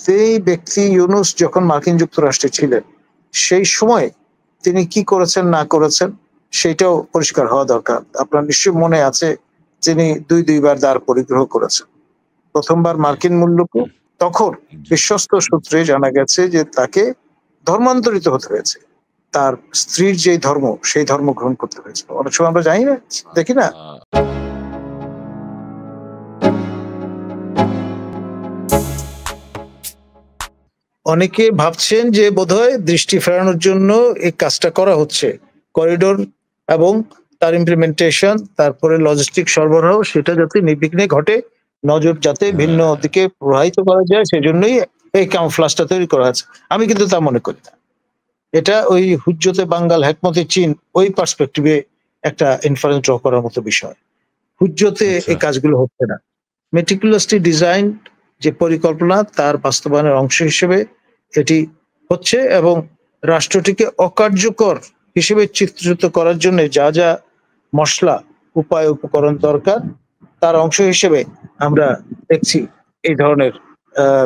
সেই ব্যক্তি ইউনূস যখন মার্কিন যুক্তরাষ্ট্রে ছিলেন সেই সময় তিনি কি করেছেন না করেছেন সেটাও পরিষ্কার হওয়া দরকার। আপনার নিশ্চয়ই মনে আছে তিনি দুইবার দ্বার পরিগ্রহ করেছেন। প্রথমবার মার্কিন মুল্লুকও, তখন বিশ্বস্ত সূত্রে জানা গেছে যে তাকে ধর্মান্তরিত হতে হয়েছে, তার স্ত্রীর যে ধর্ম সেই ধর্ম গ্রহণ করতে হয়েছে। অনেক সময় আমরা জানি না, দেখি না। অনেকে ভাবছেন যে বোধহয় দৃষ্টি ফেরানোর জন্য এই কাজটা করা হচ্ছে, করিডোর এবং তার ইমপ্লিমেন্টেশন, তারপরে লজিস্টিক সরবরাহ, সেটা যাতে নির্বিঘ্নে ঘটে, নজর যাতে ভিন্ন দিকে প্রবাহিত করা যায়, সেজন্যই এই ক্যামোফ্লাজটা তৈরি করা হয়েছে। আমি কিন্তু তা মনে করি না। এটা ওই হুজ্জতে বাঙ্গাল হেকমতে চীন ওই পার্সপেক্টিভে একটা ইনফারেন্স ড্র করার মতো বিষয়। হুজ্জতে এই কাজগুলো হচ্ছে না। মেটিকুলাসলি ডিজাইন যে পরিকল্পনা, তার বাস্তবায়নের অংশ হিসেবে এটি হচ্ছে, এবং রাষ্ট্রটিকে অকার্যকর হিসেবে চিত্রিত করার জন্য যা যা মশলা, উপায়, উপকরণ দরকার, তার অংশ হিসেবে আমরা দেখছি এই ধরনের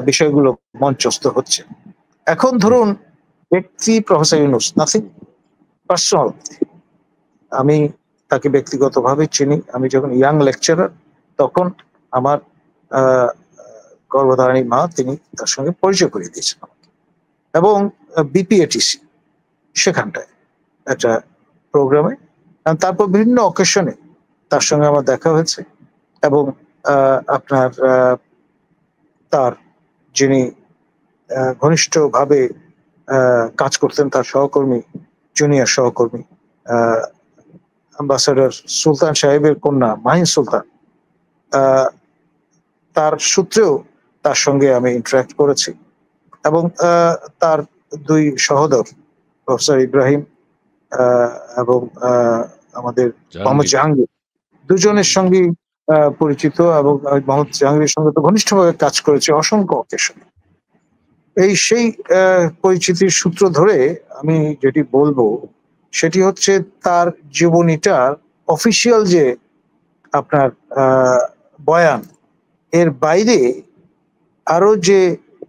বিষয়গুলো মঞ্চস্থ হচ্ছে। এখন ধরুন ব্যক্তি প্রফেসর ইউনূস, নাথিং পার্সোনাল, আমি তাকে ব্যক্তিগতভাবে চিনি। আমি যখন ইয়াং লেকচারার তখন আমার গর্ভধারিণী মা, তিনি তার সঙ্গে পরিচয় করিয়ে দিয়েছেন আমাকে, এবং বিপিএটিসি সেখানটায় একটা প্রোগ্রামে, তারপর বিভিন্ন অকেশনে তার সঙ্গে আমার দেখা হয়েছে, এবং আপনার তার যিনি ঘনিষ্ঠভাবে কাজ করতেন, তার সহকর্মী, জুনিয়র সহকর্মী অ্যাম্বাসাডার সুলতান সাহেবের কন্যা মাহিন সুলতান, তার সূত্রেও তার সঙ্গে আমি ইন্টারাক্ট করেছি, এবং তার দুই সহোদর প্রফেসর ইব্রাহিম এবং আমাদের মোহাম্মদ জাহাঙ্গীর, দুজনের সঙ্গে পরিচিত, এবং মোহাম্মদ জাহাঙ্গীরের সঙ্গে তো ঘনিষ্ঠভাবে কাজ করেছে অসংখ্য অকেশনে। এই সেই পরিচিতির সূত্র ধরে আমি যেটি বলবো সেটি হচ্ছে তার জীবনীটার অফিসিয়াল যে আপনার বয়ান, এর বাইরে আরো যে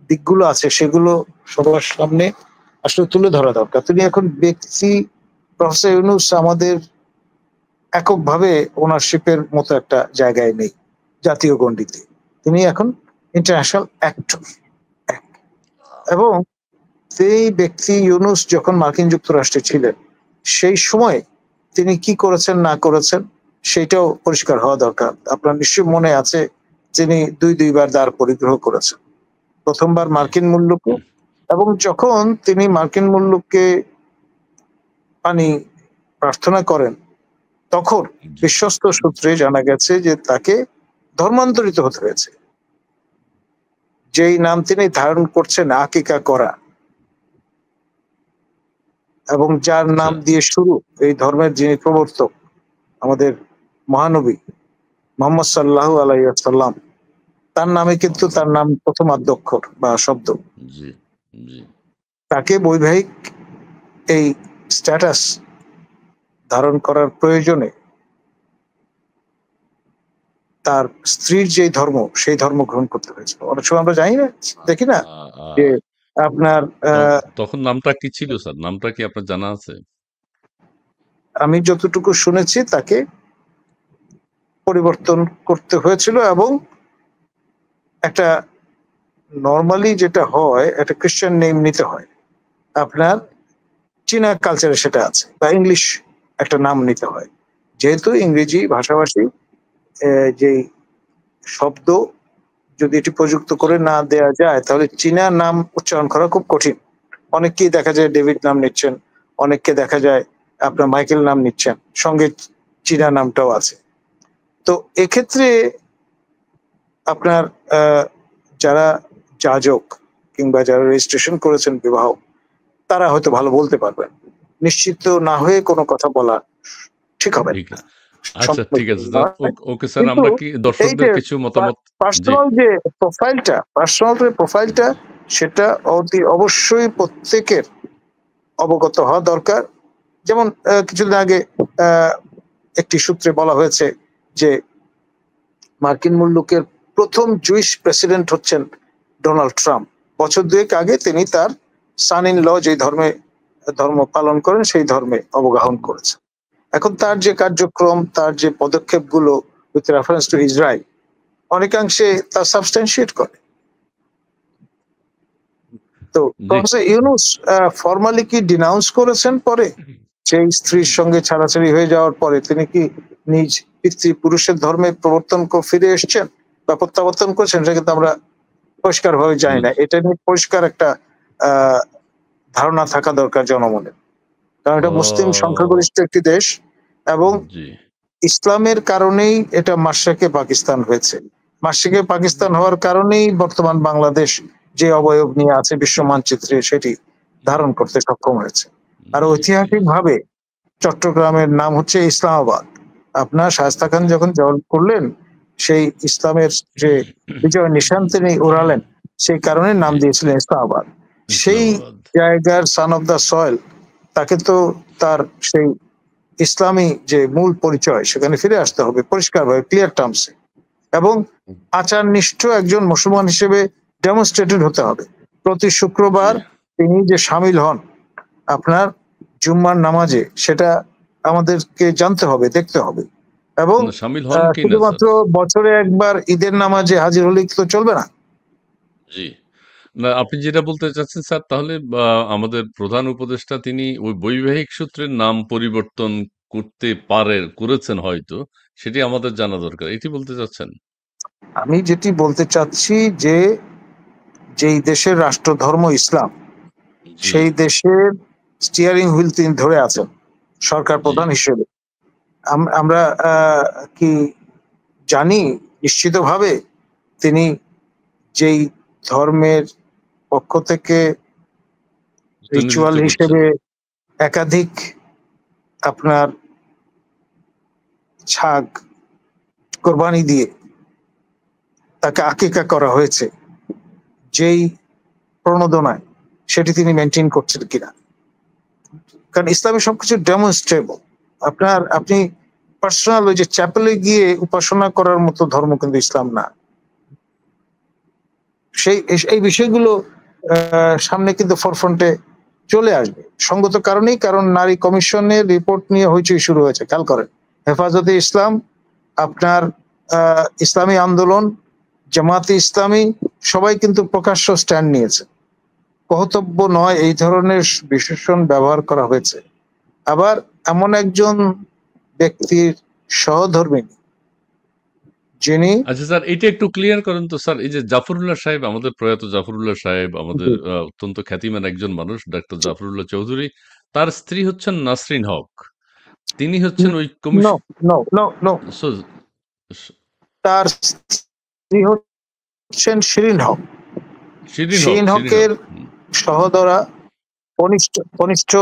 দিকগুলো আছে সেগুলো সবার সামনে আসলে তুলে ধরা দরকার। তিনি এখন ব্যক্তি প্রফেসর ইউনূস আমাদের এককভাবে ওনারশিপের মতো একটা জায়গায় নেই জাতীয় গণ্ডিতে। তিনি এখন ইন্টারন্যাশনাল অ্যাক্টর, এবং সেই ব্যক্তি ইউনূস যখন মার্কিন যুক্তরাষ্ট্রে ছিলেন সেই সময় তিনি কি করেছেন না করেছেন সেটাও পরিষ্কার হওয়া দরকার। আপনার নিশ্চয়ই মনে আছে তিনি দুইবার দ্বার পরিগ্রহ করেছেন। প্রথমবার মার্কিন মুল্লুকও, এবং যখন তিনি মার্কিন মুল্লুককে প্রার্থনা করেন তখন বিশ্বস্ত সূত্রে জানা গেছে যে তাকে ধর্মান্তরিত হতে হয়েছে। যেই নাম তিনি ধারণ করছেন আকিকা করা, এবং যার নাম দিয়ে শুরু এই ধর্মের যিনি প্রবর্তক, আমাদের মহানবী মুহাম্মদ সাল্লাল্লাহু আলাইহি ওয়াসাল্লাম, তার নামে কিন্তু তার নাম প্রথম আদ্যক্ষর বা শব্দ। তাকে বৈবাহিক এই স্ট্যাটাস ধারণ করার প্রয়োজনে তার স্ত্রীর যে ধর্ম সেই ধর্ম গ্রহণ করতে হয়েছিল। অনেক সময় আমরা জানি না, দেখি না, যে আপনার তখন নামটা কি ছিল স্যার? নামটা কি আপনার জানা আছে? আমি যতটুকু শুনেছি তাকে পরিবর্তন করতে হয়েছিল, এবং একটা নর্মালি যেটা হয় একটা খ্রিস্টান নেম নিতে হয়, আপনার চীনা কালচারে সেটা আছে, বা ইংলিশ একটা নাম নিতে হয়। যেহেতু ইংরেজি ভাষাভাষী যে শব্দ যদি এটি প্রযুক্ত করে না দেয়া যায় তাহলে চীনা নাম উচ্চারণ করা খুব কঠিন। অনেককেই দেখা যায় ডেভিড নাম নিচ্ছেন, অনেককে দেখা যায় আপনার মাইকেল নাম নিচ্ছেন, সঙ্গে চীনা নামটাও আছে। তো এক্ষেত্রে আপনার যারা যাজক কিংবা যারা রেজিস্ট্রেশন করেছেন বিবাহ, তারা হয়তো ভালো বলতে পারবেন। নিশ্চিত না হয়ে কোনো কথা বলা ঠিক হবে না। আচ্ছা, ঠিক আছে স্যার। ওকে স্যার, আমরা কি দর্শকদের কিছু মতামত, পার্সোনাল যে প্রোফাইলটা সেটা অতি অবশ্যই প্রত্যেকের অবগত হওয়া দরকার। যেমন কিছুদিন আগে একটি সূত্রে বলা হয়েছে যে মার্কিন মুল্লুকের প্রথম জুইশ প্রেসিডেন্ট হচ্ছেন ডোনাল্ড ট্রাম্প। বছর দুয়েক আগে তিনি তার সান ইন ল যে ধর্ম পালন করেন সেই ধর্মে অবগাহন করেছেন। এখন তার যে কার্যক্রম, তার যে পদক্ষেপগুলো উইথ রেফারেন্স টু ইসরায়েল অনেকাংশে তা সাবস্টেন্সিয়েট করে। তো প্রফেসর ইউনূস ফর্মালি কি ডিনাউন্স করেছেন পরে সেই স্ত্রীর সঙ্গে ছাড়াছাড়ি হয়ে যাওয়ার পরে তিনি কি নিজ পিতৃপুরুষের ধর্মে ফিরে এসেছেন বা প্রত্যাবর্তন করছেন, সেটা কিন্তু আমরা পরিষ্কার ভাবে জানি না। এটা নিয়ে পরিষ্কার একটা ধারণা থাকা দরকার জনমনের, কারণ এটা মুসলিম সংখ্যাগরিষ্ঠ একটি দেশ এবং ইসলামের কারণেই এটা মাশরিকে পাকিস্তান হয়েছে। মাশরিকে পাকিস্তান হওয়ার কারণেই বর্তমান বাংলাদেশ যে অবয়ব নিয়ে আছে বিশ্ব মানচিত্রে সেটি ধারণ করতে সক্ষম হয়েছে। আর ঐতিহাসিক ভাবে চট্টগ্রামের নাম হচ্ছে ইসলামাবাদ। আপনার শায়েস্তা খান যখন জয় করলেন, সেই ইসলামের যে বিজয় নিশান তিনি উড়ালেন, সেই কারণে নাম দিয়েছিলেন ইসলামাবাদ। সেই জায়গার সান অফ দ্য সয়েল, তাকে তো তার সেই ইসলামী যে মূল পরিচয় সেখানে ফিরে আসতে হবে পরিষ্কারভাবে, ক্লিয়ার টার্মসে, এবং আচারনিষ্ঠ একজন মুসলমান হিসেবে ডেমনস্ট্রেটেড হতে হবে। প্রতি শুক্রবার তিনি যে সামিল হন আপনার জুম্মার নামাজে, সেটা আমাদেরকে জানতে হবে, দেখতে হবে। এবং শুধুমাত্র বছরে একবার ঈদের নামাজে হাজির হলে তো চলবে না। জি, না আপনি যেটা বলতে চাচ্ছেন স্যার, তাহলে আমাদের প্রধান উপদেষ্টা তিনি ওই বৈবাহিক সূত্রের নাম পরিবর্তন করেছেন হয়তো, সেটি আমাদের জানা দরকার, এটি বলতে চাচ্ছেন? আমি যেটি বলতে চাচ্ছি যে যেই দেশের রাষ্ট্রধর্ম ইসলাম, সেই দেশের স্টিয়ারিং হুইল তিনি ধরে আছেন সরকার প্রধান হিসেবে। আমরা কি জানি নিশ্চিতভাবে তিনি যেই ধর্মের পক্ষ থেকে রিচুয়াল হিসেবে একাধিক আপনার ছাগ কোরবানি দিয়ে তাকে আকিকা করা হয়েছে, যেই প্রণোদনায়, সেটি তিনি মেনটেন করছেন কিনা। কারণ ইসলামে সবকিছু ডেমনস্ট্রেবল। আপনি পার্সোনাল ওই যে চ্যাপেলে গিয়ে উপাসনা করার মতো ধর্ম কিন্তু ইসলাম না। এই বিষয়গুলো সামনে কিন্তু ফরফ্রন্টে চলে আসবে সঙ্গত কারণেই, কারণ নারী কমিশনের রিপোর্ট নিয়ে হইচই শুরু হয়েছে। খেয়াল করেন, হেফাজতে ইসলাম, আপনার ইসলামী আন্দোলন, জামাতে ইসলামী সবাই কিন্তু প্রকাশ্য স্ট্যান্ড নিয়েছে। কর্তব্য নয় এই ধরনের বিশেষণ ব্যবহার করা হয়েছে। আবার এমন একজন ব্যক্তির সহধর্মিণী যিনি, আচ্ছা স্যার, এটা একটু ক্লিয়ার করেন তো স্যার। এই যে জাফরুল্লাহ সাহেব, আমাদের প্রয়াত জাফরুল্লাহ সাহেব, আমাদের অত্যন্ত খ্যাতিমান একজন মানুষ, ডাক্তার জাফরুল্লাহ চৌধুরী, তার স্ত্রী হচ্ছেন নাসরিন হক। তিনি হচ্ছেন ওই কমিশন, তার স্ত্রী হচ্ছেন শিরিন হক। শিরিন হকের সহোদরা কনিষ্ঠ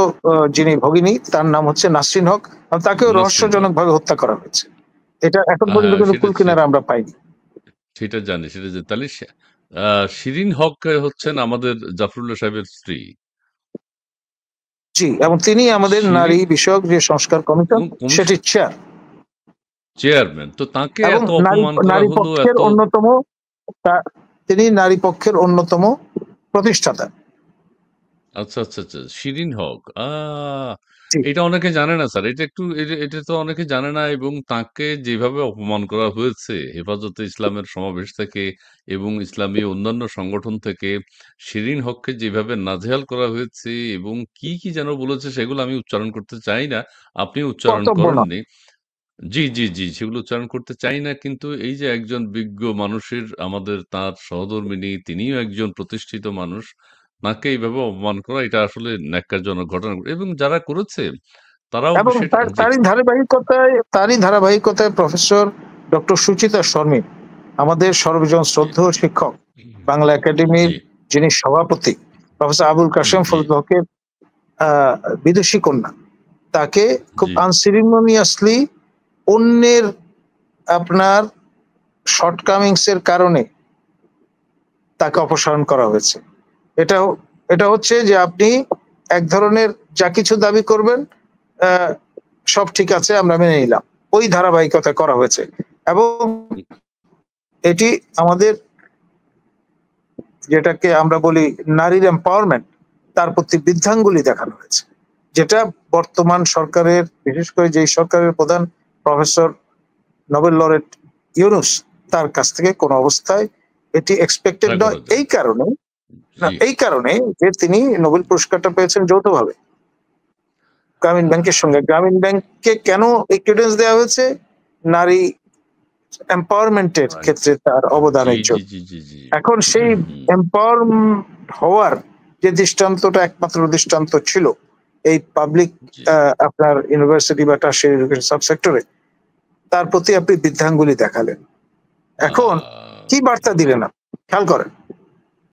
যিনি ভগিনী, তার নাম হচ্ছে নাসরিন হক। তাকেও রহস্যজনক ভাবে হত্যা করা হয়েছে। এটা এখন পর্যন্ত কিন্তু কুল কিনারা আমরা পাইনি। সেটা জানি, তাহলে শিরিন হক হচ্ছেন আমাদের জাফরুল্লাহ সাহেবের স্ত্রী। জি, এবং তিনি আমাদের নারী বিষয়ক যে সংস্কার কমিশন সেটির চেয়ারম্যান। তো তাকে এত অপমান করা হলো, এত অন্যতম, তিনি নারী পক্ষের অন্যতম প্রতিষ্ঠাতা। আচ্ছা আচ্ছা আচ্ছা, শিরিন হক। এটা অনেকে জানে না স্যার, এটা তো অনেকে জানে না। এবং তাকে যেভাবে অপমান করা হয়েছে হেফাজতে ইসলামের সমাবেশ থেকে এবং ইসলামী অন্যান্য সংগঠন থেকে, শিরিন হককে যেভাবে নাজেহাল করা হয়েছে এবং কি কি যেন বলেছে, সেগুলো আমি উচ্চারণ করতে চাই না, আপনি উচ্চারণ করেননি। জি জি জি, সেগুলো উচ্চারণ করতে চাই না। কিন্তু এই যে একজন বিজ্ঞ মানুষের, আমাদের তার সহধর্মিণী, তিনিও একজন প্রতিষ্ঠিত মানুষ, তাকে এইভাবে অপমান করা, এটা আসলে ন্যাক্কারজনক ঘটনা। এবং যারা করেছে তারাও এবং তারই ধারাবাহিকতায় প্রফেসর ডক্টর সুচিতা শর্মী, আমাদের সর্বজন শ্রদ্ধেয় শিক্ষক, বাংলা একাডেমির যিনি সভাপতি, প্রফেসর আবুল কাশেম ফজল হকের বিদুষী কন্যা, তাকে খুব আনসিরিমনিয়াসলি অন্যের আপনার শর্টকামিংস এর কারণে তাকে অপসারণ করা হয়েছে। এটা হচ্ছে যে আপনি এক ধরনের যা কিছু দাবি করবেন সব ঠিক আছে, আমরা মেনে নিলাম, ওই ধারাবাহিকতা করা হয়েছে। এবং এটি আমাদের যেটাকে আমরা বলি নারীর এম্পাওয়ারমেন্ট, তার প্রতি বৃদ্ধাঙ্গুলি দেখানো হয়েছে, যেটা বর্তমান সরকারের, বিশেষ করে যেই সরকারের প্রধান প্রফেসর নোবেল লরেট ইউনুস, তার কাছ থেকে কোনো অবস্থায় এটি এক্সপেক্টেড নয়। এই কারণে যে তিনি নোবেল পুরস্কারটা পেয়েছেন যৌথভাবে গ্রামীণ ব্যাংকের সঙ্গে। গ্রামীণ ব্যাংককে কেন এই ক্রেডেন্স দেওয়া হয়েছে? নারী এম্পাওয়ারমেন্টের ক্ষেত্রে তার অবদানের জন্য। এখন সেই এম্পাওয়ার হওয়ার যে দৃষ্টান্তটা, একমাত্র দৃষ্টান্ত ছিল এই পাবলিক আপনার ইউনিভার্সিটি বা টারশিয়ারি এডুকেশন সাবসেক্টরে, তার প্রতি আপনি বৃদ্ধাঙ্গুলি দেখালেন। এখন কি বার্তা দিলেন? খেয়াল করেন,